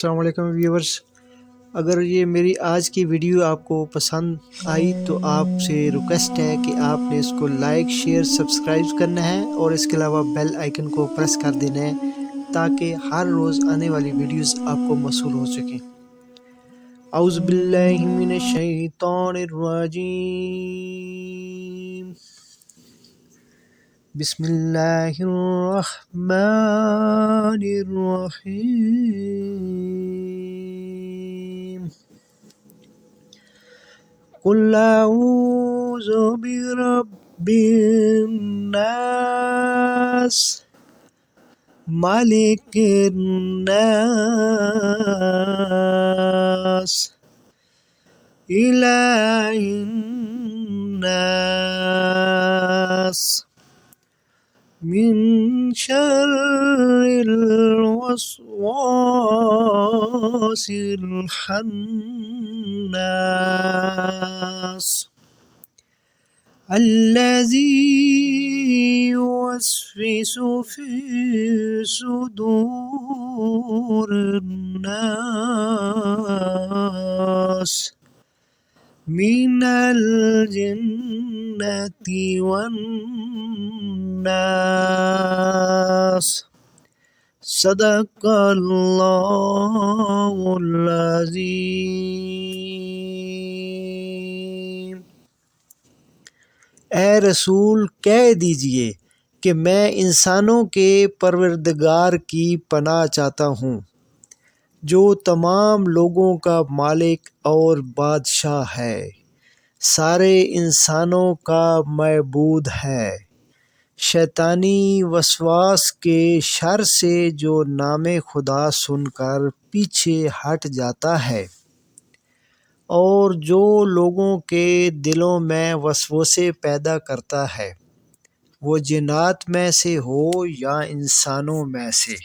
अस्सलाम वालेकुम व्यूअर्स। अगर ये मेरी आज की वीडियो आपको पसंद आई तो आपसे रिक्वेस्ट है कि आपने इसको लाइक शेयर सब्सक्राइब करना है और इसके अलावा बेल आइकन को प्रेस कर देना है ताकि हर रोज़ आने वाली वीडियोस आपको मौसूल हो सकें। औज़ु बिल्लाहि मिनश शैतानिर रजीम। बिस्मिल्लाहिर रहमानिर रहीम। कुल अऊज़ु बिरब्बिन नास मालिकिन नास इलाहिन नास मिन शर्रिल वस्वासिल खन्नास अल्लज़ी युवस्विसु फ़ी सुदूरिन नास मिनल जिन्नति वन्नास। सदक़ल्लाहुल अज़ीम। ए रसूल कह दीजिए कि मैं इंसानों के परवरदिगार की पनाह चाहता हूँ जो तमाम लोगों का मालिक और बादशाह है, सारे इंसानों का मअबूद है। शैतानी वसवास के शर से जो नामे खुदा सुनकर पीछे हट जाता है और जो लोगों के दिलों में वसवसे पैदा करता है, वो जिन्नात में से हो या इंसानों में से।